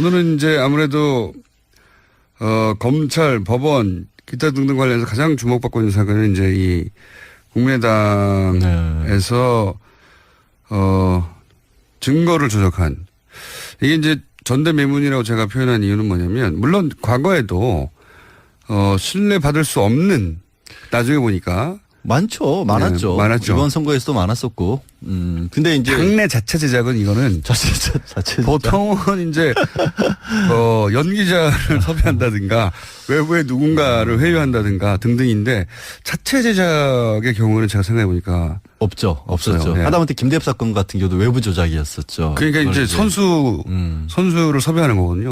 오늘은 이제 아무래도 검찰, 법원, 기타 등등 관련해서 가장 주목받고 있는 사건은 이제 이 국민의당에서 증거를 조작한 이게 이제 전대매문이라고 제가 표현한 이유는 뭐냐면 물론 과거에도 신뢰받을 수 없는 나중에 보니까 많았죠. 네, 많았죠. 이번 선거에서도 많았었고. 근데 이제 당내 자체 제작은 이거는 자체 보통은 이제 연기자를 섭외한다든가 외부에 누군가를 회유한다든가 등등인데 자체 제작의 경우는 제가 생각해 보니까 없었죠. 네. 하다못해 김대엽 사건 같은 경우도 외부 조작이었었죠. 그러니까 이제 선수를 섭외하는 거거든요.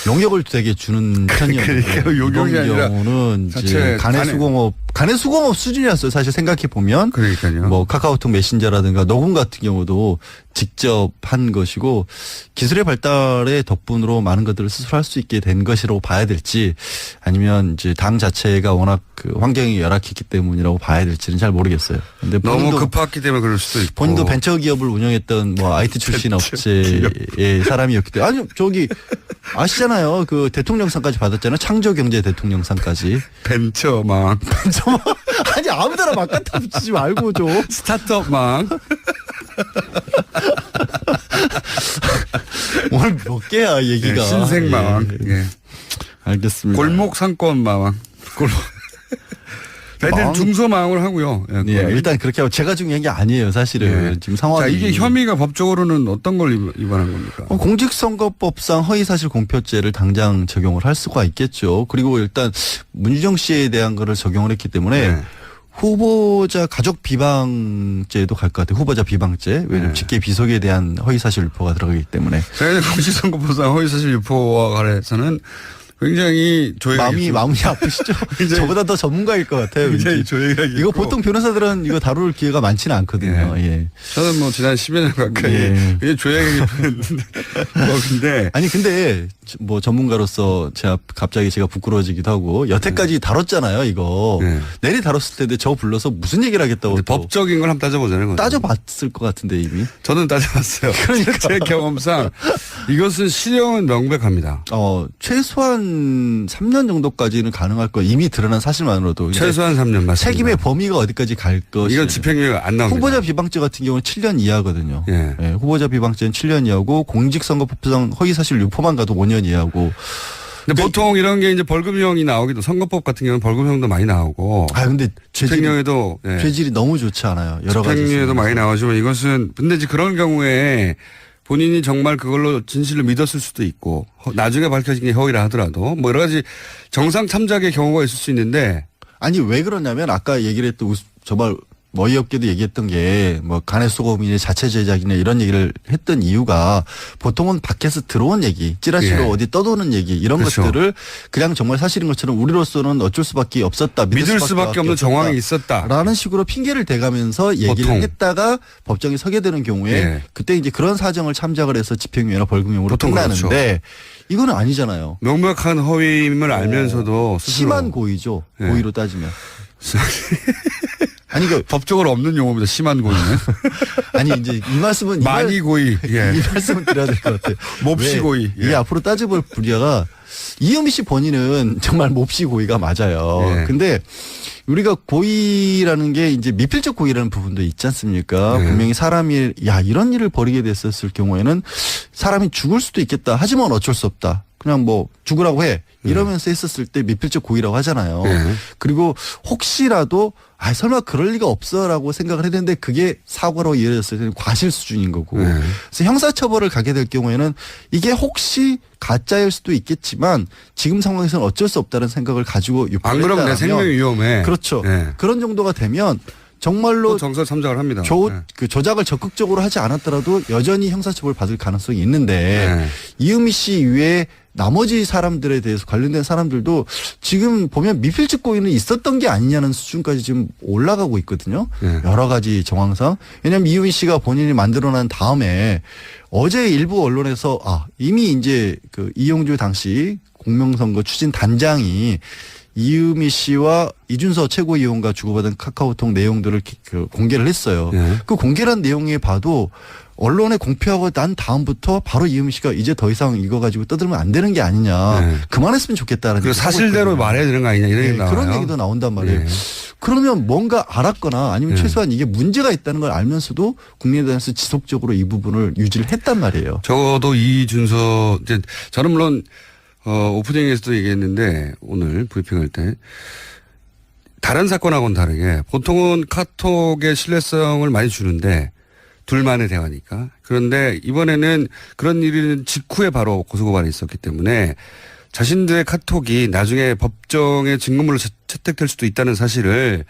용역을 되게 주는 편이었는데 그러니까 용역이 아니라 경우는 이제 간의 수공업 수준이었어요. 사실 생각해 보면 그러니까요. 뭐 카카오톡 메신저라든가 녹음 같은 경우도 직접 한 것이고 기술의 발달의 덕분으로 많은 것들을 스스로 할 수 있게 된 것이라고 봐야 될지 아니면 이제 당 자체가 워낙 그 환경이 열악했기 때문이라고 봐야 될지는 잘 모르겠어요. 근데 너무 급했기 때문에 그럴 수도 있고 본인도 벤처 기업을 운영했던 뭐 IT 출신 업체의 사람이었기 때문에 아니 저기 아시잖아요. 그 대통령상까지 받았잖아요. 창조경제 대통령상까지. 벤처망 아니 아무데나 막 갖다 붙이지 말고 좀. 스타트업망 오늘 몇 개야 얘기가. 네, 신생망 예. 알겠습니다. 골목 상권망 애들 중소망을 하고요. 예, 일단 그렇게 하고 제가 중요한 게 아니에요. 사실은 네. 지금 상황이. 자, 이게 혐의가 법적으로는 어떤 걸 위반한 겁니까? 공직선거법상 허위사실 공표죄를 당장 적용을 할 수가 있겠죠. 그리고 일단 문유정 씨에 대한 거를 적용을 했기 때문에 네. 후보자 가족 비방죄도 갈 것 같아요. 후보자 비방죄. 왜냐하면 직계 비속에 대한 허위사실 유포가 들어가기 때문에. 저희는 공직선거법상 허위사실 유포와 관해서는 굉장히 마음이 아프시죠? 저보다 더 전문가일 것 같아요. 굉장히 조예가 이거 보통 변호사들은 이거 다룰 기회가 많지는 않거든요. 예. 예. 저는 뭐 지난 10여 년 가까이 굉장히 조예가 깊은 근데 아니 근데 뭐 전문가로서 갑자기 제가 부끄러워지기도 하고 여태까지 다뤘잖아요. 이거 내리 다뤘을 텐데 저 불러서 무슨 얘기를 하겠다고. 법적인 걸 한번 따져보자는 거죠. 따져봤을 것 같은데 이미. 저는 따져봤어요. 그러니까 제 경험상 이것은 실형은 명백합니다. 최소한 3년 정도까지는 가능할 거 이미 드러난 사실만으로도. 최소한 3년 맞습니다. 책임의 범위가 어디까지 갈 것이. 이건 집행유예가 안 나옵니다. 후보자 비방죄 같은 경우는 7년 이하거든요. 예. 예, 후보자 비방죄는 7년 이하고 공직선거법상 허위사실 유포만 가도 5년 이하고. 근데 보통 이런 게 이제 벌금형이 나오기도 선거법 같은 경우는 벌금형도 많이 나오고. 근데 집행유예도 죄질이 너무 좋지 않아요. 여러 가지. 집행유예도 많이 나오지만 이것은 근데 이제 그런 경우에 본인이 정말 그걸로 진실을 믿었을 수도 있고 나중에 밝혀진 게 허위라 하더라도 뭐 여러 가지 정상 참작의 경우가 있을 수 있는데 아니 왜 그러냐면 아까 얘기를 했던 정말 어이없게도 얘기했던 게 뭐 간의 수고이나 자체 제작이나 이런 얘기를 했던 이유가 보통은 밖에서 들어온 얘기 찌라시로 어디 떠도는 얘기 이런 그렇죠. 것들을 그냥 정말 사실인 것처럼 우리로서는 어쩔 수밖에 없었다. 믿을 수밖에 없는 정황이 있었다. 라는 식으로 핑계를 대가면서 얘기를 보통. 했다가 법정에 서게 되는 경우에 그때 이제 그런 사정을 참작을 해서 집행유예나 벌금형으로 끝나는데 그렇죠. 이거는 아니잖아요. 명백한 허위임을 알면서도 스스로. 심한 고의죠. 고의로 따지면. 아니 그 법적으로 없는 용어입니다. 심한 고의는. 아니 이제 이 말씀은 많이 고의. 이 말씀은 드려야 될 것 같아요. 몹시 고의. 이게 앞으로 따져볼 분야가 이은미 씨 본인은 정말 몹시 고의가 맞아요. 근데 우리가 고의라는 게 이제 미필적 고의라는 부분도 있지 않습니까? 분명히 사람이 이런 일을 벌이게 됐었을 경우에는 사람이 죽을 수도 있겠다. 하지만 어쩔 수 없다. 그냥 뭐 죽으라고 해. 이러면서 했었을 때 미필적 고의라고 하잖아요. 그리고 혹시라도 설마 그럴 리가 없어라고 생각을 했는데 그게 사고로 이어졌을 때는 과실 수준인 거고. 그래서 형사처벌을 가게 될 경우에는 이게 혹시 가짜일 수도 있겠지만 지금 상황에서는 어쩔 수 없다는 생각을 가지고 안 그러면 내 생명이 위험해. 그렇죠. 그런 정도가 되면 정말로 정서 참작을 합니다. 그 조작을 적극적으로 하지 않았더라도 여전히 형사처벌 받을 가능성이 있는데 이은미 씨 이외에 나머지 사람들에 대해서 관련된 사람들도 지금 보면 미필적 고의는 있었던 게 아니냐는 수준까지 지금 올라가고 있거든요. 여러 가지 정황상. 왜냐하면 이은미 씨가 본인이 만들어낸 다음에 어제 일부 언론에서 이미 이제 그 이용주 당시 공명선거 추진 단장이 이은미 씨와 이준서 최고위원과 주고받은 카카오톡 내용들을 공개를 했어요. 그 공개한 내용에 봐도 언론에 공표하고 난 다음부터 바로 이유미 씨가 이제 더 이상 이거 가지고 떠들면 안 되는 게 아니냐. 네. 그만했으면 좋겠다라는. 그 사실대로 말해야 되는 거 아니냐 이런 얘기 나와요. 그런 얘기도 나온단 말이에요. 네. 그러면 뭔가 알았거나 아니면 네. 최소한 이게 문제가 있다는 걸 알면서도 국민의당에서 지속적으로 이 부분을 유지를 했단 말이에요. 적어도 이준서 이제 저는 물론 오프닝에서도 얘기했는데 오늘 브리핑할 때 다른 사건하고는 다르게 보통은 카톡의 신뢰성을 많이 주는데 둘만의 대화니까. 그런데 이번에는 그런 일이 직후에 바로 고소고발이 있었기 때문에 자신들의 카톡이 나중에 법정의 증거물로 채택될 수도 있다는 사실을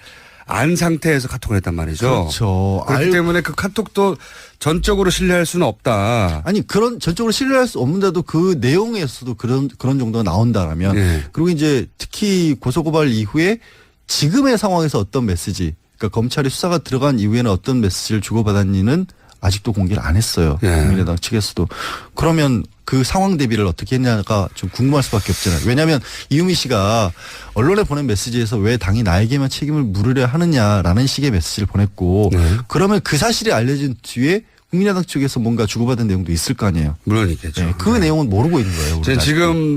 안 상태에서 카톡을 했단 말이죠. 그렇죠. 그렇기 때문에 그 카톡도 전적으로 신뢰할 수는 없다. 아니 그런 전적으로 신뢰할 수 없는데도 그 내용에서도 그런 정도가 나온다라면 네. 그리고 이제 특히 고소고발 이후에 지금의 상황에서 어떤 메시지, 그러니까 검찰이 수사가 들어간 이후에는 어떤 메시지를 주고받았는지는 아직도 공개를 안 했어요. 네. 국민의당 측에서도. 그러면 그 상황 대비를 어떻게 했냐가 좀 궁금할 수밖에 없잖아요. 왜냐하면 이유미 씨가 언론에 보낸 메시지에서 왜 당이 나에게만 책임을 물으려 하느냐라는 식의 메시지를 보냈고 네. 그러면 그 사실이 알려진 뒤에 국민의당 측에서 뭔가 주고받은 내용도 있을 거 아니에요. 물론 있겠죠. 네, 그 내용은 모르고 있는 거예요.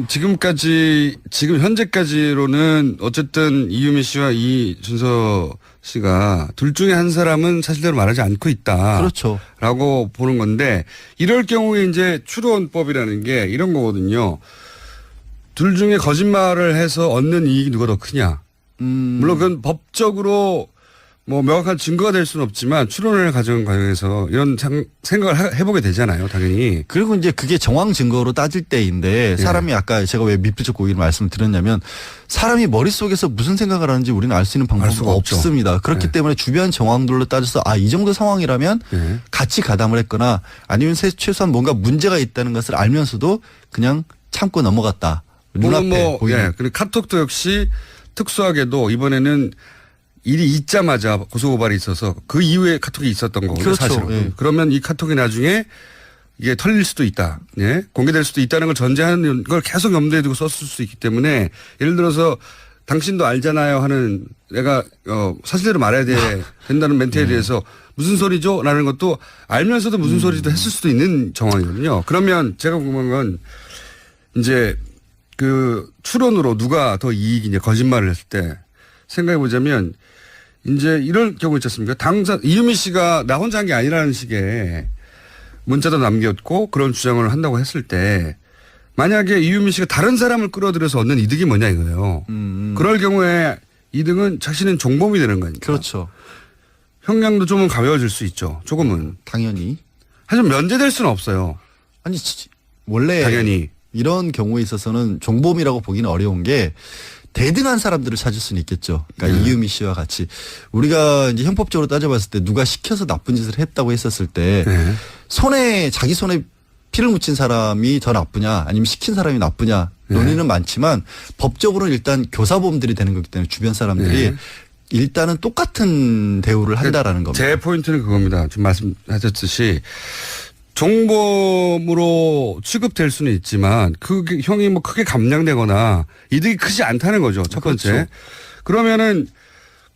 지금 현재까지로는 어쨌든 이유미 씨와 이준서 씨가 둘 중에 한 사람은 사실대로 말하지 않고 있다. 그렇죠. 라고 보는 건데 이럴 경우에 이제 추론법이라는 게 이런 거거든요. 둘 중에 거짓말을 해서 얻는 이익이 누가 더 크냐. 물론 그건 법적으로 뭐 명확한 증거가 될 수는 없지만 추론을 가져온 과정에서 이런 생각을 해보게 되잖아요. 당연히. 그리고 이제 그게 정황 증거로 따질 때인데 사람이 아까 제가 왜 미필적 고의를 말씀을 드렸냐면 사람이 머릿속에서 무슨 생각을 하는지 우리는 알 수 있는 알 방법은 수가 없죠. 없습니다. 그렇기 네. 때문에 주변 정황들로 따져서 이 정도 상황이라면 네. 같이 가담을 했거나 아니면 최소한 뭔가 문제가 있다는 것을 알면서도 그냥 참고 넘어갔다. 눈앞에 보이는. 그리고 카톡도 역시 특수하게도 이번에는 일이 있자마자 고소고발이 있어서 그 이후에 카톡이 있었던 거거든요. 그렇죠. 사실은. 예. 그러면 이 카톡이 나중에 이게 털릴 수도 있다. 예? 공개될 수도 있다는 걸 전제하는 걸 계속 염두에 두고 썼을 수 있기 때문에 예를 들어서 당신도 알잖아요 하는 내가 사실대로 말해야 된다는 멘트에 대해서 무슨 소리죠? 라는 것도 알면서도 무슨 소리도 했을 수도 있는 정황이거든요. 그러면 제가 궁금한 건 이제 그 추론으로 누가 더 이익이냐 거짓말을 했을 때 생각해 보자면 이제 이런 경우 있지 않습니까? 이유미 씨가 나 혼자 한 게 아니라는 식의 문자도 남겼고 그런 주장을 한다고 했을 때 만약에 이유미 씨가 다른 사람을 끌어들여서 얻는 이득이 뭐냐 이거예요. 그럴 경우에 이득은 자신은 종범이 되는 거니까. 그렇죠. 형량도 좀은 가벼워질 수 있죠. 조금은. 당연히. 하지만 면제될 수는 없어요. 아니 원래 당연히. 이런 경우에 있어서는 종범이라고 보기는 어려운 게 대등한 사람들을 찾을 수는 있겠죠. 그러니까 이유미 씨와 같이 우리가 이제 형법적으로 따져봤을 때 누가 시켜서 나쁜 짓을 했다고 했었을 때 자기 손에 피를 묻힌 사람이 더 나쁘냐 아니면 시킨 사람이 나쁘냐 논의는 많지만 법적으로는 일단 교사범들이 되는 거기 때문에 주변 사람들이 일단은 똑같은 대우를 한다라는 겁니다. 제 포인트는 그겁니다. 지금 말씀하셨듯이 종범으로 취급될 수는 있지만 그게 형이 뭐 크게 감량되거나 이득이 크지 않다는 거죠. 첫 번째. 그렇죠. 그러면은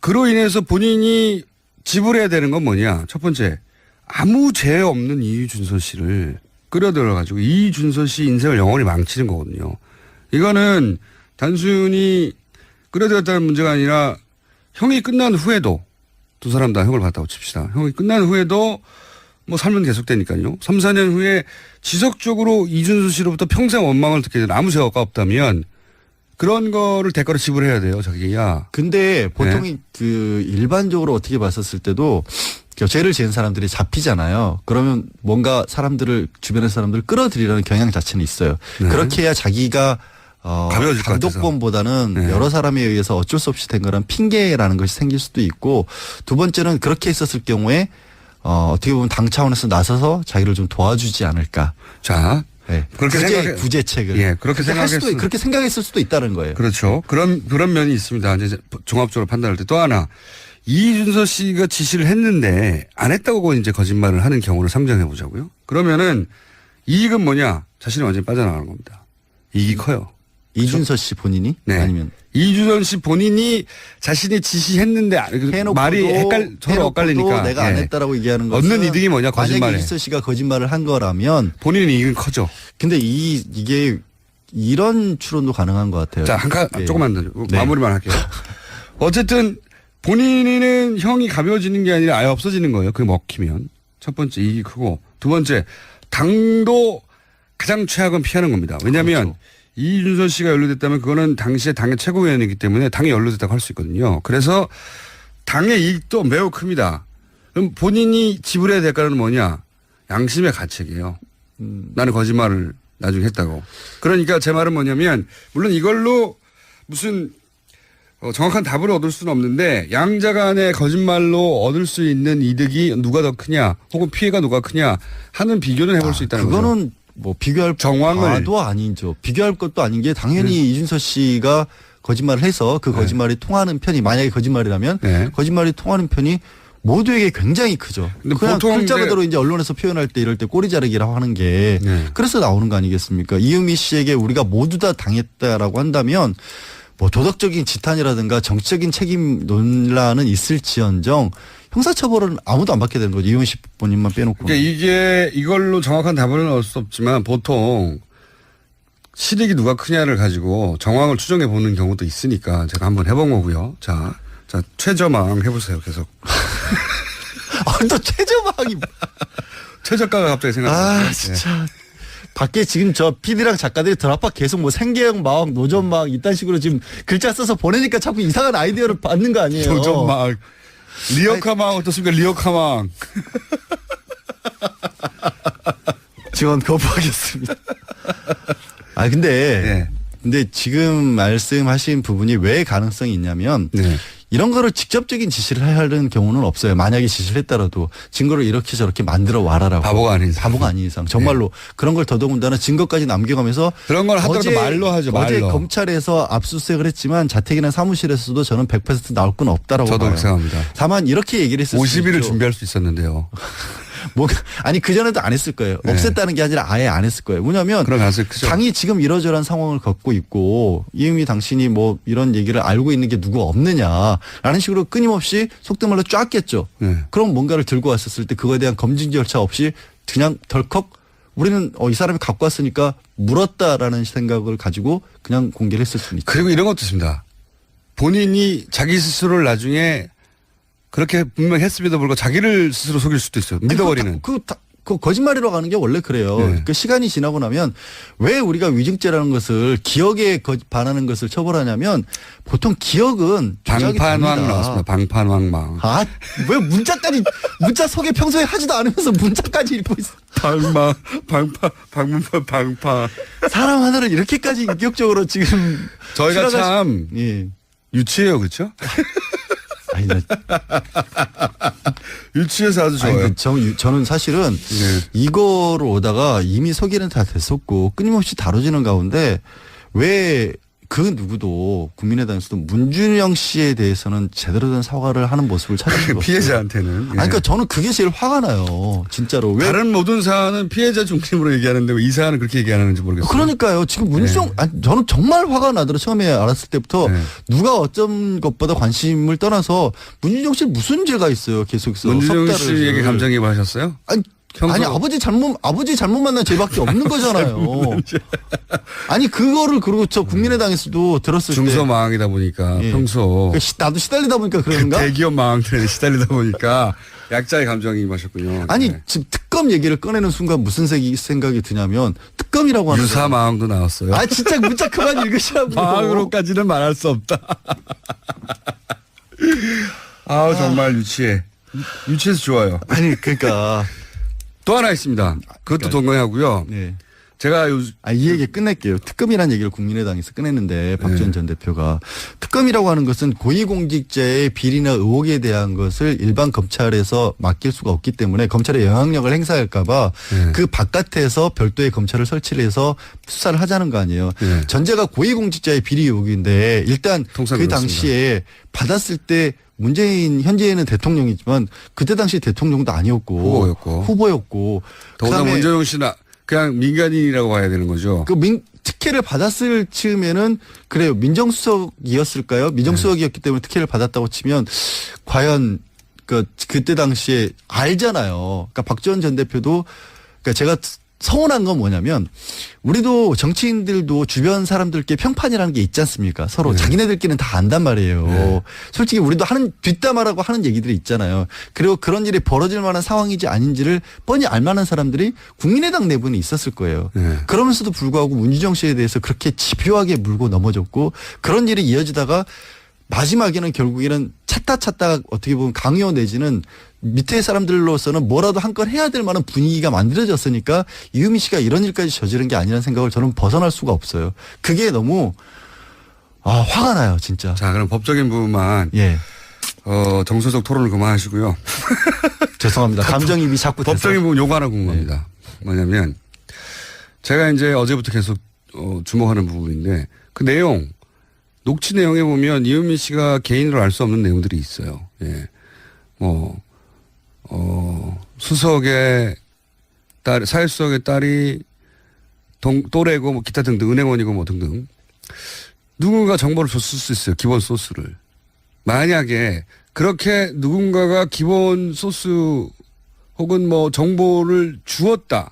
그로 인해서 본인이 지불해야 되는 건 뭐냐. 첫 번째. 아무 죄 없는 이준서 씨를 끌어들여 가지고 이준서 씨 인생을 영원히 망치는 거거든요. 이거는 단순히 끌어들였다는 문제가 아니라 형이 끝난 후에도 두 사람 다 형을 받았다고 칩시다. 형이 끝난 후에도 뭐 삶은 계속되니까요. 3, 4년 후에 지속적으로 이준수 씨로부터 평생 원망을 듣게 되는 아무 죄가 없다면 그런 거를 대가로 지불해야 돼요. 자기야. 근데 보통 그 일반적으로 어떻게 봤었을 때도 죄를 지은 사람들이 잡히잖아요. 그러면 뭔가 주변의 사람들을 끌어들이려는 경향 자체는 있어요. 그렇게 해야 자기가 가벼워질 것 같아서. 감독범보다는 여러 사람에 의해서 어쩔 수 없이 된 거란 핑계라는 것이 생길 수도 있고 두 번째는 그렇게 있었을 경우에 어떻게 보면 당 차원에서 나서서 자기를 좀 도와주지 않을까. 자, 그렇게 구제책을. 그렇게 그렇게 생각했을 수도 있다는 거예요. 그렇죠. 그런 면이 있습니다. 이제 종합적으로 판단할 때 또 하나 이준서 씨가 지시를 했는데 안 했다고 이제 거짓말을 하는 경우를 상정해 보자고요. 그러면은 이익은 뭐냐? 자신이 완전히 빠져나가는 겁니다. 이익이 커요. 이준서 씨 본인이? 네. 아니면 이준서 씨 본인이 자신이 지시했는데 말이 서로 엇갈리니까 내가 안 했다라고 얘기하는 것은 얻는 이득이 뭐냐 거짓말에. 만약에 이준서 씨가 거짓말을 한 거라면 본인은 이익은 커져. 근데 이게 이런 추론도 가능한 것 같아요. 자, 네. 조금만 더 네. 마무리만 할게요. 어쨌든 본인은 형이 가벼워지는 게 아니라 아예 없어지는 거예요. 그게 먹히면. 첫 번째 이익이 크고 두 번째 당도 가장 최악은 피하는 겁니다. 왜냐하면 그렇죠. 이준서 씨가 연루됐다면 그거는 당시에 당의 최고위원이기 때문에 당에 연루됐다고 할 수 있거든요. 그래서 당의 이익도 매우 큽니다. 그럼 본인이 지불해야 될 대가는 뭐냐? 양심의 가책이에요. 나는 거짓말을 나중에 했다고. 그러니까 제 말은 뭐냐면 물론 이걸로 무슨 정확한 답을 얻을 수는 없는데 양자 간의 거짓말로 얻을 수 있는 이득이 누가 더 크냐 혹은 피해가 누가 크냐 하는 비교는 해볼 수 있다는 거죠. 그거는 뭐 비교할 바도 아니죠. 비교할 것도 아닌 게 당연히 이준서 씨가 거짓말을 해서 그 거짓말이 통하는 편이 만약에 거짓말이라면 거짓말이 통하는 편이 모두에게 굉장히 크죠. 근데 그냥 글자 그대로 이제 언론에서 표현할 때 이럴 때 꼬리 자르기라고 하는 게 그래서 나오는 거 아니겠습니까? 이은미 씨에게 우리가 모두 다 당했다라고 한다면 뭐 도덕적인 지탄이라든가 정치적인 책임 논란은 있을지언정 형사처벌은 아무도 안 받게 되는 거죠. 이은미 씨 본인만 빼놓고. 그러니까 이걸로 정확한 답은 얻을 수 없지만 보통 실익이 누가 크냐를 가지고 정황을 추정해 보는 경우도 있으니까 제가 한번 해본 거고요. 자 최저망 해보세요. 계속. 또 최저망이. 최저가가 갑자기 생각나요. 진짜. 밖에 지금 저 PD랑 작가들이 드라파 계속 뭐 생계형 마왕, 노전망 이딴 식으로 지금 글자 써서 보내니까 자꾸 이상한 아이디어를 받는 거 아니에요. 노전망. 리어카망 어떻습니까? 리어카망. 지원 거부하겠습니다. 근데 지금 말씀하신 부분이 왜 가능성이 있냐면 이런 거를 직접적인 지시를 하는 경우는 없어요. 만약에 지시를 했더라도 증거를 이렇게 저렇게 만들어 와라라고. 바보가 아닌 이상. 정말로 그런 걸 더더군다나 증거까지 남겨가면서 그런 걸 하더라도 말로 하죠. 어제 말로. 검찰에서 압수수색을 했지만 자택이나 사무실에서도 저는 100% 나올 건 없다라고 저도 봐요. 그렇게 생각합니다. 다만 이렇게 얘기를 했을 수 있죠. 50일을 준비할 수 있었는데요. 아니 그전에도 안 했을 거예요. 없앴다는 게 아니라 아예 안 했을 거예요. 뭐냐면 그런 가능성이 크죠. 당이 지금 이러저러한 상황을 겪고 있고 이은미 당신이 뭐 이런 얘기를 알고 있는 게 누구 없느냐라는 식으로 끊임없이 속된 말로 쫙 깼죠. 그럼 뭔가를 들고 왔었을 때 그거에 대한 검증 절차 없이 그냥 덜컥 우리는 이 사람이 갖고 왔으니까 물었다라는 생각을 가지고 그냥 공개를 했을 수는 있죠. 그리고 이런 것도 있습니다. 본인이 자기 스스로를 나중에 그렇게 분명히 했음에도 불구하고 자기를 스스로 속일 수도 있어요. 믿어버리는. 그 거짓말이라고 하는 게 원래 그래요. 그 시간이 지나고 나면 왜 우리가 위증죄라는 것을 기억에 반하는 것을 처벌하냐면 보통 기억은 방판왕 나왔습니다. 방판왕망. 왜 문자 소개 평소에 하지도 않으면서 문자까지 읽고 있어. 방파. 사람 하나를 이렇게까지 인격적으로 지금 저희가 참 유치해요, 그렇죠? 유치해서 아주 좋아요. 저는 사실은 이거를 오다가 이미 소개는 다 됐었고 끊임없이 다뤄지는 가운데 왜 그 누구도 국민의당에서도 문준영 씨에 대해서는 제대로 된 사과를 하는 모습을 찾은 것 같아요. 피해자한테는. 그러니까 저는 그게 제일 화가 나요. 진짜로. 왜 다른 모든 사안은 피해자 중심으로 얘기하는데 왜 이 사안은 그렇게 얘기 안 하는지 모르겠어요. 그러니까요. 지금 문준영 저는 정말 화가 나더라고요. 처음에 알았을 때부터 누가 어떤 것보다 관심을 떠나서 문준영 씨 무슨 죄가 있어요. 계속해서. 문준영 씨에게 감정이입하셨어요? 아니 아버지 잘못 만난 죄밖에 없는 거잖아요. 아니 그거를 그리고 저 국민의당에서도 들었을 때 중소망이다 보니까 평소 나도 시달리다 보니까 그런가? 대기업 망들에 시달리다 보니까 약자의 감정이입하셨군요. 아니 지금 특검 얘기를 꺼내는 순간 무슨 생각이 드냐면 특검이라고 하는 유사 망도 나왔어요. 진짜 문자 그만 읽으시라고. 망으로까지는 말할 수 없다. 정말 유치해. 유치해서 좋아요. 아니 그러니까. 또 하나 있습니다. 그것도 동의하고요. 제가 이 얘기 끝낼게요. 특검이라는 얘기를 국민의당에서 꺼냈는데 박지원 전 대표가 특검이라고 하는 것은 고위공직자의 비리나 의혹에 대한 것을 일반 검찰에서 맡길 수가 없기 때문에 검찰의 영향력을 행사할까 봐 그 바깥에서 별도의 검찰을 설치를 해서 수사를 하자는 거 아니에요. 전제가 고위공직자의 비리 의혹인데 일단 그 당시에 받았을 때 문재인 현재는 대통령이지만 그때 당시 대통령도 아니었고 후보였고 더구나 문재인 씨는 그냥 민간인이라고 봐야 되는 거죠. 특히 특혜를 받았을 즈음에는 그래요. 민정수석이었을까요? 민정수석이었기 때문에 특혜를 받았다고 치면 과연 그때 당시에 알잖아요. 그러니까 박지원 전 대표도 그러니까 제가 서운한 건 뭐냐면 우리도 정치인들도 주변 사람들께 평판이라는 게 있지 않습니까? 서로 자기네들끼리는 다 안단 말이에요. 솔직히 우리도 뒷담화라고 하는 얘기들이 있잖아요. 그리고 그런 일이 벌어질 만한 상황인지 아닌지를 뻔히 알 만한 사람들이 국민의당 내부는 있었을 거예요. 그러면서도 불구하고 문희정 씨에 대해서 그렇게 집요하게 물고 넘어졌고 그런 일이 이어지다가 마지막에는 결국에는 찾다 어떻게 보면 강요 내지는 밑에 사람들로서는 뭐라도 한 건 해야 될 만한 분위기가 만들어졌으니까 이유미 씨가 이런 일까지 저지른 게 아니라는 생각을 저는 벗어날 수가 없어요. 그게 너무 화가 나요, 진짜. 자, 그럼 법적인 부분만 예. 정서적 토론을 그만하시고요. 죄송합니다. 감정입이 자꾸 법적인 부분 요거 하나 궁금합니다. 뭐냐면 제가 이제 어제부터 계속 주목하는 부분인데 그 내용 녹취 내용에 보면 이은미 씨가 개인으로 알 수 없는 내용들이 있어요. 예. 수석의 딸, 사회수석의 딸이 또래고 뭐 기타 등등 은행원이고 뭐 등등. 누군가 정보를 줬을 수 있어요. 기본 소스를. 만약에 그렇게 누군가가 기본 소스 혹은 뭐 정보를 주었다.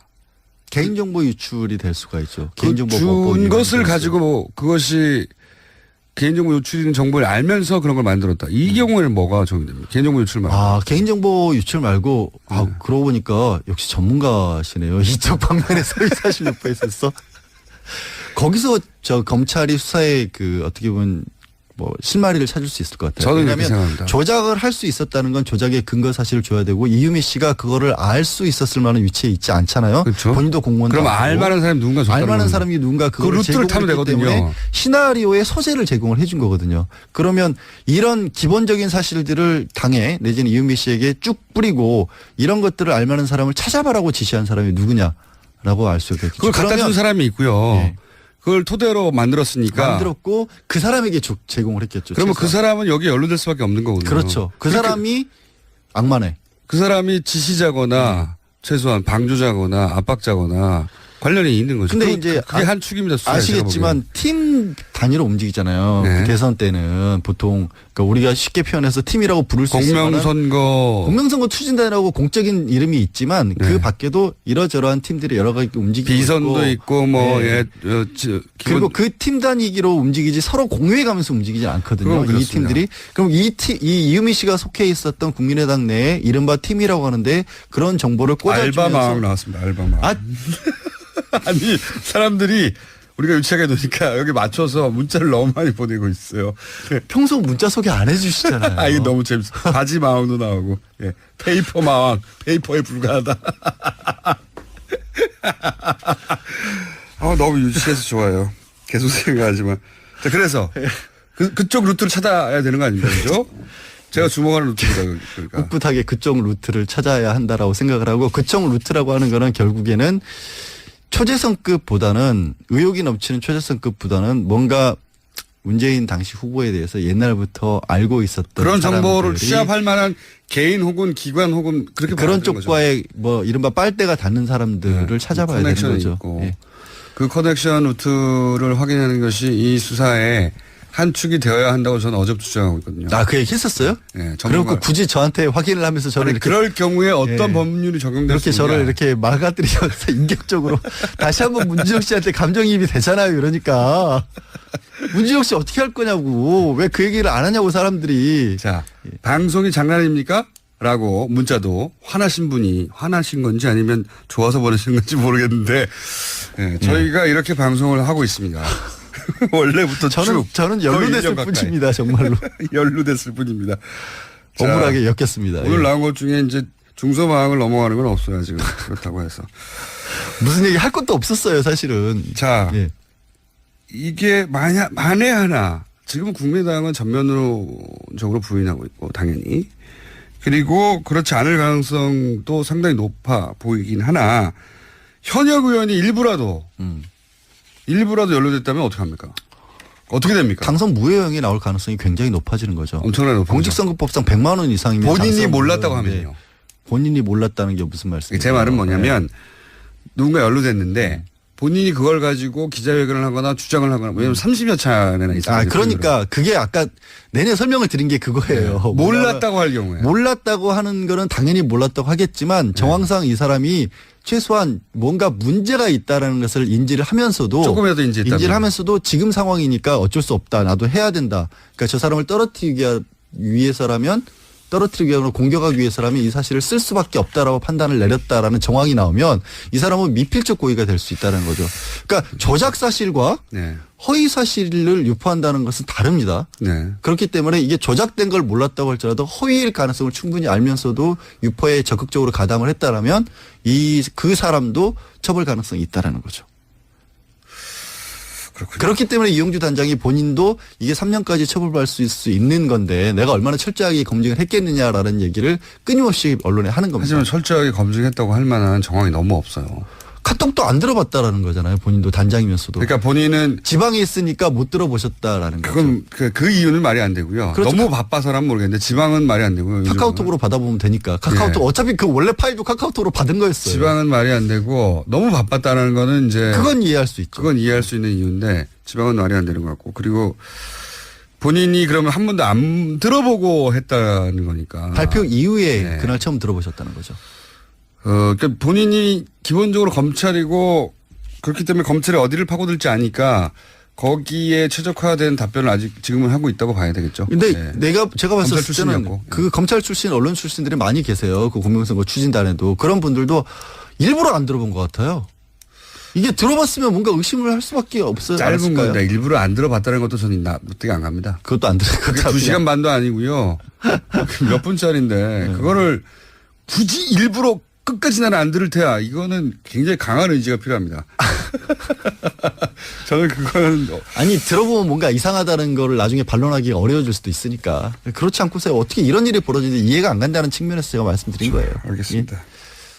개인정보 유출이 될 수가 있죠. 개인정보 준 것을 가지고 뭐 그것이 개인정보 유출인 정보를 알면서 그런 걸 만들었다. 이 경우에는 뭐가 적용됩니까? 개인정보 유출 말고. 개인정보 유출 말고, 그러고 보니까 역시 전문가시네요. 이쪽 방면에서 46%에 있었어. 거기서 검찰이 수사에 어떻게 보면 실마리를 찾을 수 있을 것 같아요. 저는 왜냐하면 조작을 할 수 있었다는 건 조작의 근거 사실을 줘야 되고 이유미 씨가 그거를 알 수 있었을 만한 위치에 있지 않잖아요. 그렇죠. 본인도 공무원도 그럼 알만한 사람이 누군가 줬다는 알만한 사람이 누군가 그걸 루트를 타면 되거든요. 때문에 시나리오의 소재를 제공을 해준 거거든요. 그러면 이런 기본적인 사실들을 당에 내지는 이유미 씨에게 쭉 뿌리고 이런 것들을 알만한 사람을 찾아봐라고 지시한 사람이 누구냐라고 알 수 있겠죠. 그걸 갖다 준 사람이 있고요. 네. 그걸 토대로 만들었고 그 사람에게 제공을 했겠죠. 그러면 그 사람은 여기에 연루될 수밖에 없는 거거든요. 그렇죠. 그 사람이 악마네. 그 사람이 지시자거나 최소한 방조자거나 압박자거나 관련이 있는 거죠. 근데 이제 그게 한 축입니다. 아시겠지만 팀 단위로 움직이잖아요. 네. 그 대선 때는 보통 그러니까 우리가 쉽게 표현해서 팀이라고 부를 수 있는 공명선거 추진단이라고 공적인 이름이 있지만 네. 그 밖에도 이러저러한 팀들이 여러 가지 움직이고 비선도 있고 뭐 네. 그리고 그 팀 단위기로 움직이지 서로 공유해가면서 움직이지 않거든요. 이 팀들이 그럼 이 이유미 씨가 속해 있었던 국민의당 내에 이른바 팀이라고 하는데 그런 정보를 꽂아주면서 알바마왕 나왔습니다. 알바마왕. 아니 사람들이 우리가 유치하게 놓으니까 여기 맞춰서 문자를 너무 많이 보내고 있어요. 평소 문자 소개 안 해주시잖아요. 이게 너무 재밌어. 바지 마왕도 나오고 예. 페이퍼 마왕 페이퍼에 불과하다. 너무 유치해서 좋아요. 계속 생각하지만 자 그래서 그쪽 루트를 찾아야 되는 거 아닙니까? 그죠? 제가 주목하는 루트입니다. 그러니까. 꿋꿋하게 그쪽 루트를 찾아야 한다라고 생각을 하고 그쪽 루트라고 하는 거는 결국에는 초재성급보다는 의욕이 넘치는 초재성급보다는 뭔가 문재인 당시 후보에 대해서 옛날부터 알고 있었던 그런 정보를 취합할 만한 개인 혹은 기관 혹은 그런 쪽과의 뭐 이른바 빨대가 닿는 사람들을 네. 찾아봐야 되는 거죠. 네. 그 커넥션 루트를 확인하는 것이 이 수사에 한 축이 되어야 한다고 저는 어제부터 주장하고 있거든요. 그 얘기 했었어요? 네. 그리고 굳이 저한테 확인을 하면서 저를 이렇게 그럴 경우에 어떤 법률이 적용될 수 있냐. 이렇게 저를 이렇게 막아들이면서 인격적으로 다시 한번 문지영 씨한테 감정이입이 되잖아요. 이러니까. 문지영 씨 어떻게 할 거냐고. 왜 그 얘기를 안 하냐고 사람들이. 자, 방송이 장난입니까? 라고 문자도 화나신 분이 화나신 건지 아니면 좋아서 보내신 건지 모르겠는데 네, 저희가 이렇게 방송을 하고 있습니다. 원래부터 저는 연루됐을 뿐입니다. 정말로. 연루됐을 뿐입니다. 억울하게 엮였습니다. 오늘 나온 것 중에 이제 중소마항을 넘어가는 건 없어요. 지금 그렇다고 해서. 무슨 얘기 할 것도 없었어요. 사실은. 자, 이게 만에 하나 지금 국민의당은 전면적으로 부인하고 있고 당연히 그리고 그렇지 않을 가능성도 상당히 높아 보이긴 하나 현역 의원이 일부라도 연루됐다면 어떡합니까? 어떻게 됩니까? 당선 무효형이 나올 가능성이 굉장히 높아지는 거죠. 엄청나게 높아지죠. 공직선거법상 100만 원 이상이면 본인이 몰랐다고 하면요. 본인이 몰랐다는 게 무슨 말씀이에요? 제 말은 뭐냐면 누군가 연루됐는데 본인이 그걸 가지고 기자회견을 하거나 주장을 하거나 왜냐하면 30여 차례나 있어요. 그러니까 그게 아까 내내 설명을 드린 게 그거예요. 네. 몰랐다고 할 경우에. 몰랐다고 하는 거는 당연히 몰랐다고 하겠지만 정황상 이 사람이 최소한 뭔가 문제가 있다라는 것을 인지를 하면서도 조금이라도 인지를 하면서도 지금 상황이니까 어쩔 수 없다. 나도 해야 된다. 그러니까 저 사람을 떨어뜨리기 위해서라면 떨어뜨리기 위해서 공격하기 위해서라면 이 사실을 쓸 수밖에 없다라고 판단을 내렸다라는 정황이 나오면 이 사람은 미필적 고의가 될 수 있다는 거죠. 그러니까 조작 사실과 네. 허위 사실을 유포한다는 것은 다릅니다. 네. 그렇기 때문에 이게 조작된 걸 몰랐다고 할지라도 허위일 가능성을 충분히 알면서도 유포에 적극적으로 가담을 했다라면 그 사람도 처벌 가능성이 있다라는 거죠. 그렇군요. 그렇기 때문에 이용주 단장이 본인도 이게 3년까지 처벌받을 수 있는 건데 내가 얼마나 철저하게 검증을 했겠느냐라는 얘기를 끊임없이 언론에 하는 겁니다. 하지만 철저하게 검증했다고 할 만한 정황이 너무 없어요. 카톡도 안 들어봤다라는 거잖아요. 본인도 단장이면서도. 그러니까 본인은 지방에 있으니까 못 들어보셨다라는 거죠. 그건 그 이유는 말이 안 되고요. 그렇죠. 너무 바빠서라면 모르겠는데 지방은 말이 안 되고요. 카카오톡으로 받아보면 되니까. 카카오톡 어차피 그 원래 파일도 카카오톡으로 받은 거였어요. 지방은 말이 안 되고 너무 바빴다는 거는 이제 그건 이해할 수 있죠. 그건 이해할 수 있는 이유인데 지방은 말이 안 되는 것 같고 그리고 본인이 그러면 한 번도 안 들어보고 했다는 거니까. 발표 이후에 네. 그날 처음 들어보셨다는 거죠. 그러니까 본인이 기본적으로 검찰이고 그렇기 때문에 검찰이 어디를 파고들지 아니까 거기에 최적화된 답변을 아직 지금은 하고 있다고 봐야 되겠죠. 근데 네. 제가 봤을 때는 출신이었고. 그 검찰 출신, 언론 출신들이 많이 계세요. 그 공명선거 추진단에도. 그런 분들도 일부러 안 들어본 것 같아요. 이게 들어봤으면 뭔가 의심을 할 수밖에 없어요. 짧은 건데 일부러 안 들어봤다는 것도 저는 납득이 안 갑니다. 그것도 안 들어요. 그게 2시간 반도 아니고요. 몇 분짜리인데 그거를 굳이 일부러 끝까지 나는 안 들을 테야. 이거는 굉장히 강한 의지가 필요합니다. 저는 그거는. 아니, 들어보면 뭔가 이상하다는 거를 나중에 반론하기가 어려워질 수도 있으니까. 그렇지 않고서 어떻게 이런 일이 벌어지는지 이해가 안 간다는 측면에서 제가 말씀드린 거예요. 알겠습니다.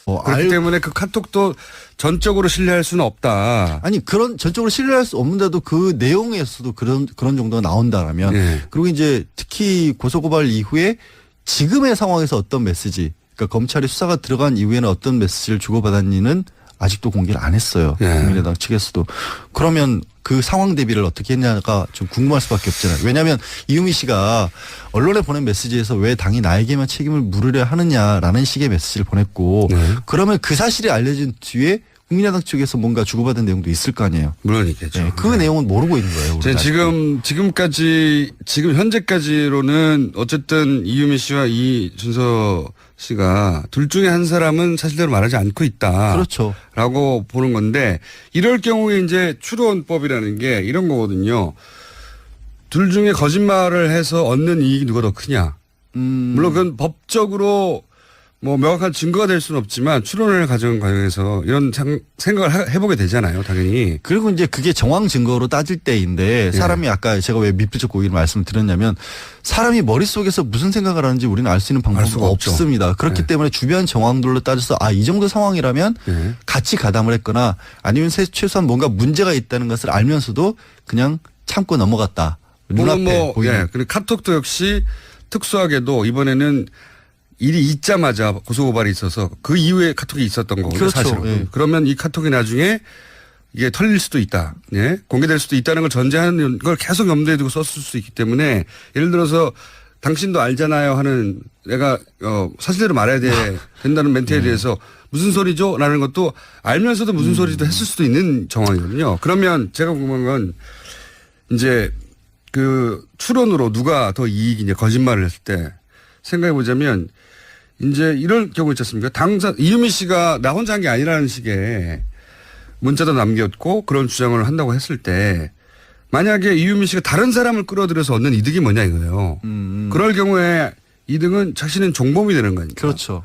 그렇기 때문에 그 카톡도 전적으로 신뢰할 수는 없다. 아니, 전적으로 신뢰할 수 없는데도 그 내용에서도 그런 정도가 나온다라면. 네. 그리고 이제 특히 고소고발 이후에 지금의 상황에서 어떤 메시지, 그러니까 검찰이 수사가 들어간 이후에는 어떤 메시지를 주고받았는지는 아직도 공개를 안 했어요. 네. 국민의당 측에서도. 그러면 그 상황 대비를 어떻게 했냐가 좀 궁금할 수밖에 없잖아요. 왜냐하면 이유미 씨가 언론에 보낸 메시지에서 왜 당이 나에게만 책임을 물으려 하느냐라는 식의 메시지를 보냈고 네. 그러면 그 사실이 알려진 뒤에 국민의당 측에서 뭔가 주고받은 내용도 있을 거 아니에요. 물론 있겠죠. 네. 그 내용은 모르고 있는 거예요. 지금 현재까지로는 어쨌든 이유미 씨와 이준서 씨가 둘 중에 한 사람은 사실대로 말하지 않고 있다. 그렇죠. 라고 보는 건데 이럴 경우에 이제 추론법이라는 게 이런 거거든요. 둘 중에 거짓말을 해서 얻는 이익이 누가 더 크냐. 물론 그건 법적으로 뭐 명확한 증거가 될 수는 없지만 추론을 가져온 과정에서 이런 생각을 해보게 되잖아요. 당연히. 그리고 이제 그게 정황 증거로 따질 때인데 사람이 아까 제가 왜 미필적 고의를 말씀을 드렸냐면 사람이 머릿속에서 무슨 생각을 하는지 우리는 알 수 있는 방법은 없습니다. 그렇기 때문에 주변 정황들로 따져서 이 정도 상황이라면 같이 가담을 했거나 아니면 최소한 뭔가 문제가 있다는 것을 알면서도 그냥 참고 넘어갔다. 눈앞에 보이는. 그리고 카톡도 역시 특수하게도 이번에는 일이 있자마자 고소고발이 있어서 그 이후에 카톡이 있었던 거거든요. 그렇죠. 사실은. 예. 그러면 이 카톡이 나중에 이게 털릴 수도 있다. 예? 공개될 수도 있다는 걸 전제하는 걸 계속 염두에 두고 썼을 수 있기 때문에 예를 들어서 당신도 알잖아요 하는 내가 사실대로 말해야 된다는 멘트에 대해서 무슨 소리죠? 라는 것도 알면서도 무슨 소리도 했을 수도 있는 정황이거든요. 그러면 제가 궁금한 건 이제 그 추론으로 누가 더 이익이냐 거짓말을 했을 때 생각해 보자면 이제 이럴 경우 있지 않습니까? 이유미 씨가 나 혼자 한 게 아니라는 식의 문자도 남겼고 그런 주장을 한다고 했을 때 만약에 이유미 씨가 다른 사람을 끌어들여서 얻는 이득이 뭐냐 이거예요. 그럴 경우에 이득은 자신은 종범이 되는 거니까. 그렇죠.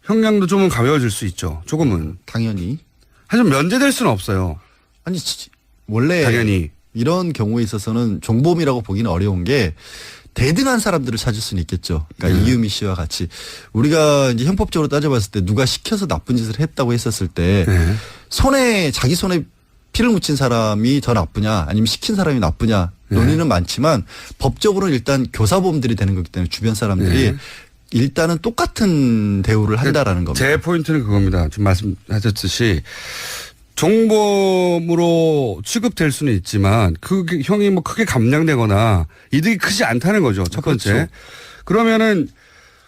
형량도 좀은 가벼워질 수 있죠. 조금은. 당연히. 하지만 면제될 수는 없어요. 아니 원래 당연히. 이런 경우에 있어서는 종범이라고 보기는 어려운 게 대등한 사람들을 찾을 수는 있겠죠. 그러니까 이유미 씨와 같이 우리가 이제 형법적으로 따져봤을 때 누가 시켜서 나쁜 짓을 했다고 했었을 때 자기 손에 피를 묻힌 사람이 더 나쁘냐 아니면 시킨 사람이 나쁘냐 논의는 많지만 법적으로는 일단 교사범들이 되는 거기 때문에 주변 사람들이 일단은 똑같은 대우를 한다라는 겁니다. 제 포인트는 그겁니다. 지금 말씀하셨듯이 종범으로 취급될 수는 있지만 그 형이 뭐 크게 감량되거나 이득이 크지 않다는 거죠. 첫 번째. 그렇죠. 그러면은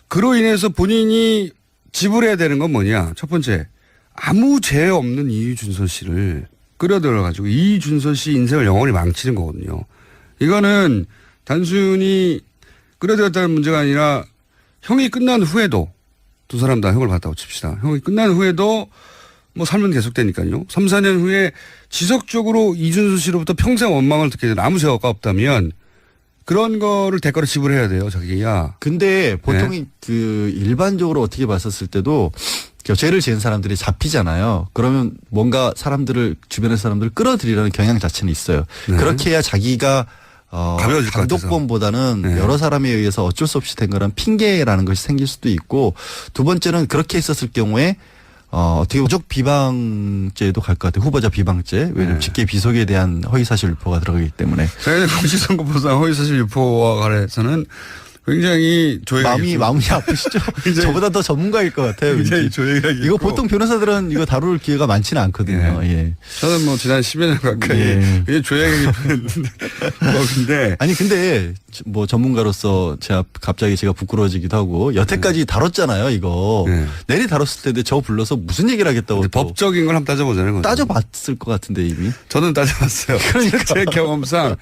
그로 인해서 본인이 지불해야 되는 건 뭐냐. 첫 번째. 아무 죄 없는 이준서 씨를 끌어들여 가지고 이준서 씨 인생을 영원히 망치는 거거든요. 이거는 단순히 끌어들였다는 문제가 아니라 형이 끝난 후에도 두 사람 다 형을 봤다고 칩시다. 형이 끝난 후에도 뭐 삶은 계속되니까요. 3, 4년 후에 지속적으로 이준수 씨로부터 평생 원망을 듣게 되는 아무 죄가 없다면 그런 거를 대가로 지불해야 돼요. 자기야. 근데 보통 그 일반적으로 어떻게 봤었을 때도 죄를 지은 사람들이 잡히잖아요. 그러면 뭔가 사람들을 주변의 사람들을 끌어들이려는 경향 자체는 있어요. 네. 그렇게 해야 자기가 가벼워질 것 단독범보다는 네. 여러 사람에 의해서 어쩔 수 없이 된 거란 핑계라는 것이 생길 수도 있고 두 번째는 그렇게 있었을 경우에 어떻게 후적 비방죄도 갈 것 같아요. 후보자 비방죄. 왜냐하면 직계 비속에 대한 허위사실 유포가 들어가기 때문에. 저희는 공직선거법상 허위사실 유포와 관해서는 굉장히 조회가 마음이 아프시죠? 저보다 더 전문가일 것 같아요. 굉장히 왠지. 조회가 이거 보통 변호사들은 이거 다룰 기회가 많지는 않거든요. 예. 저는 뭐 지난 10여 년 가까이 굉장히 조회가 깊은 법인데. 아니 근데 뭐 전문가로서 제가 부끄러워지기도 하고 여태까지 다뤘잖아요. 이거. 내리 다뤘을 때도 저 불러서 무슨 얘기를 하겠다고. 법적인 걸 한번 따져보자는 거죠. 따져봤을 것 같은데 이미. 저는 따져봤어요. 그러니까. 제 경험상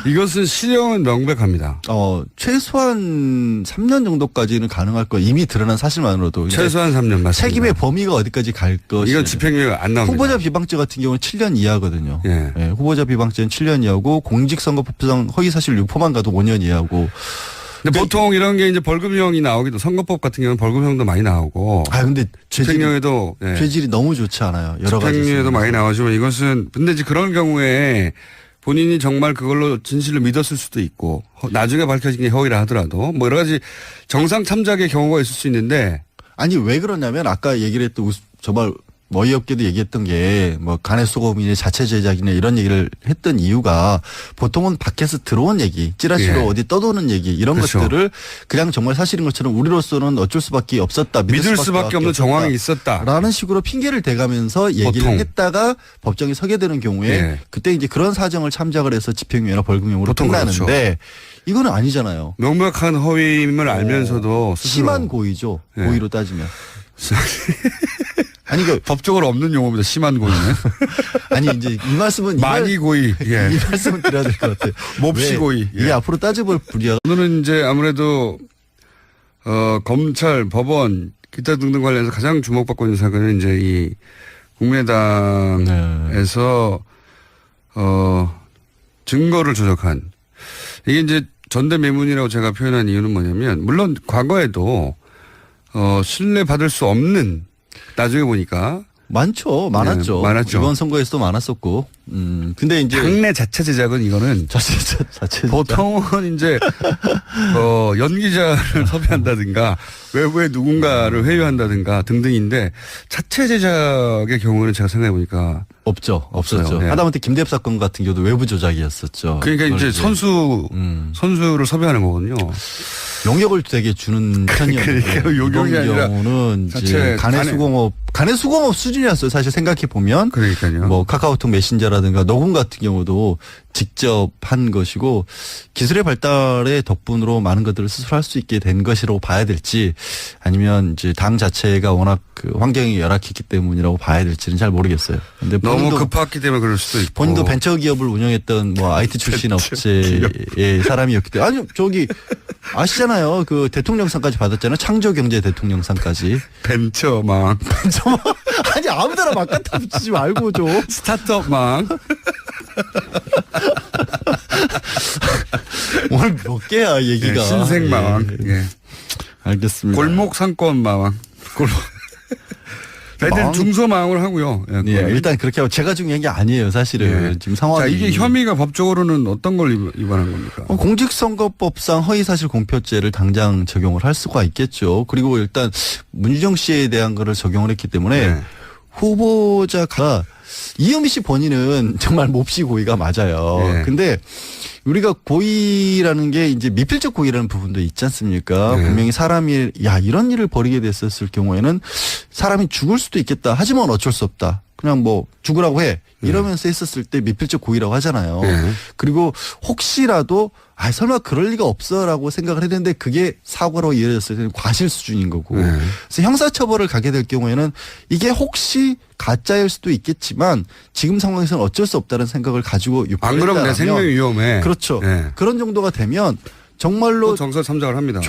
이것은 실형은 명백합니다. 최소한 3년 정도까지는 가능할 거 이미 드러난 사실만으로도. 최소한 3년 맞습니다. 책임의 범위가 어디까지 갈 것이. 이건 집행유예가 안 나옵니다. 후보자 비방죄 같은 경우는 7년 이하거든요. 예. 예, 후보자 비방죄는 7년 이하고 공직선거법상 허위사실 유포만 가도 5년 이하고. 근데 보통 이런 게 이제 벌금형이 나오기도 선거법 같은 경우는 벌금형도 많이 나오고. 근데 집행유예도 죄질이 너무 좋지 않아요. 여러 가지. 집행유예도 많이 나오지만 이것은 근데 이제 그런 경우에 본인이 정말 그걸로 진실을 믿었을 수도 있고 나중에 밝혀진 게 허위라 하더라도 뭐 여러 가지 정상 참작의 경우가 있을 수 있는데 아니 왜 그러냐면 아까 얘기를 했던 정말 어이없게도 얘기했던 게 뭐 간의 수고범이냐 자체 제작이냐 이런 얘기를 했던 이유가 보통은 밖에서 들어온 얘기 찌라시로 어디 떠도는 얘기 이런 그렇죠. 것들을 그냥 정말 사실인 것처럼 우리로서는 어쩔 수밖에 없었다. 믿을 수밖에 없는 정황이 있었다. 라는 식으로 핑계를 대가면서 얘기를 보통. 했다가 법정에 서게 되는 경우에 그때 이제 그런 사정을 참작을 해서 집행유예나 벌금형으로 끝나는데 그렇죠. 이거는 아니잖아요. 명백한 허위임을 알면서도 스스로. 심한 고의죠. 고의로 따지면. 아니 그 법적으로 없는 용어입니다. 심한 고의는. 아니 이제 이 말씀은 많이 고의. 이 말씀은 드려야 될 것 같아요. 몹시 고의. 이게 앞으로 따져볼 분야. 오늘은 이제 아무래도 검찰, 법원, 기타 등등 관련해서 가장 주목받고 있는 사건은 이제 이 국민의당에서 증거를 조작한 이게 이제 전대매문이라고 제가 표현한 이유는 뭐냐면 물론 과거에도 신뢰받을 수 없는 나중에 보니까 많았죠. 네, 많았죠. 이번 선거에서도 많았었고. 근데 이제 당내 자체 제작은 이거는 자체 보통은 이제 연기자를 섭외한다든가 외부의 누군가를 회유한다든가 등등인데 자체 제작의 경우는 제가 생각해 보니까 없었죠. 네. 하다못해 김대엽 사건 같은 경우도 외부 조작이었었죠. 그러니까 이제 선수를 섭외하는 거거든요. 용역을 되게 주는 편이었는데 그러니까 용역이 아니라 경우는 이제 간의 수공업 수준이었어요. 사실 생각해 보면 그러니까요. 뭐 카카오톡 메신저라든가 녹음 같은 경우도 직접 한 것이고 기술의 발달의 덕분으로 많은 것들을 스스로 할 수 있게 된 것이라고 봐야 될지 아니면 이제 당 자체가 워낙 그 환경이 열악했기 때문이라고 봐야 될지는 잘 모르겠어요. 근데 너무 급했기 때문에 그럴 수도 있고. 본인도 벤처 기업을 운영했던 뭐 IT 출신 업체의 사람이었기 때문에 아니 저기 아시잖아요. 그 대통령상까지 받았잖아요. 창조경제 대통령상까지. 벤처망. 아니 아무데나 막 갖다 붙이지 말고 좀. 스타트업망. 오늘 몇 개야 얘기가. 신생망. 예. 알겠습니다. 골목 상권망. 하여튼 중소망을 하고요. 예, 일단 그렇게 하고 제가 중요한 게 아니에요. 사실은 지금 상황이. 자, 이게 혐의가 법적으로는 어떤 걸 위반한 겁니까? 공직선거법상 허위사실 공표죄를 당장 적용을 할 수가 있겠죠. 그리고 일단 문유정 씨에 대한 거를 적용을 했기 때문에 후보자가 이현미 씨 본인은 정말 몹시 고의가 맞아요. 근데 우리가 고의라는 게 이제 미필적 고의라는 부분도 있지 않습니까? 네. 분명히 사람이 이런 일을 벌이게 됐었을 경우에는 사람이 죽을 수도 있겠다. 하지만 어쩔 수 없다. 그냥 뭐 죽으라고 해. 이러면서 했었을 때 미필적 고의라고 하잖아요. 네. 그리고 혹시라도 설마 그럴 리가 없어라고 생각을 했는데 그게 사고로 이어졌을 때는 과실 수준인 거고. 네. 그래서 형사처벌을 가게 될 경우에는 이게 혹시 가짜일 수도 있겠지만 지금 상황에서는 어쩔 수 없다는 생각을 가지고 안 그러면 내 생명이 위험해. 그렇죠. 네. 그런 정도가 되면 정말로 정서 참작을 합니다.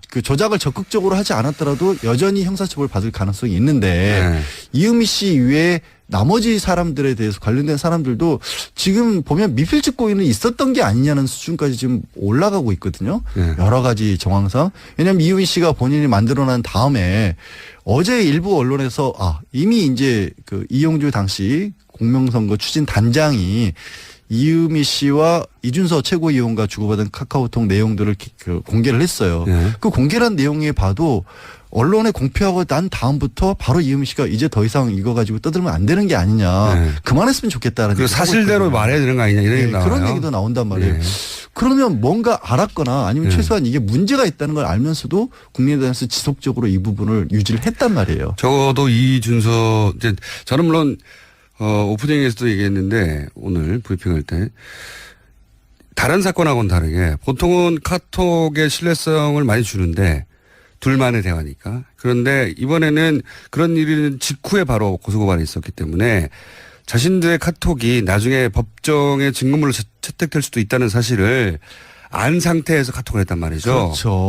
그 조작을 적극적으로 하지 않았더라도 여전히 형사처벌 받을 가능성이 있는데 네. 이은미 씨 이외에 나머지 사람들에 대해서 관련된 사람들도 지금 보면 미필적 고의는 있었던 게 아니냐는 수준까지 지금 올라가고 있거든요. 네. 여러 가지 정황상. 왜냐하면 이은미 씨가 본인이 만들어낸 다음에 어제 일부 언론에서 이미 이제 그 이용주 당시 공명선거 추진 단장이 이은미 씨와 이준서 최고위원과 주고받은 카카오톡 내용들을 공개를 했어요. 네. 그 공개한 내용에 봐도 언론에 공표하고 난 다음부터 바로 이은미 씨가 이제 더 이상 이거 가지고 떠들면 안 되는 게 아니냐. 네. 그만했으면 좋겠다는 그 사실대로 말해야 되는 거 아니냐 이런 얘기 나와요. 그런 얘기도 나온단 말이에요. 네. 그러면 뭔가 알았거나 아니면 네. 최소한 이게 문제가 있다는 걸 알면서도 국민의당에서 지속적으로 이 부분을 유지를 했단 말이에요. 적어도 이준서 이제 저는 물론 오프닝에서도 얘기했는데 오늘 브리핑할 때 다른 사건하고는 다르게 보통은 카톡의 신뢰성을 많이 주는데 둘만의 대화니까. 그런데 이번에는 그런 일이 직후에 바로 고소고발이 있었기 때문에 자신들의 카톡이 나중에 법정의 증거물로 채택될 수도 있다는 사실을 안 상태에서 카톡을 했단 말이죠. 그렇죠.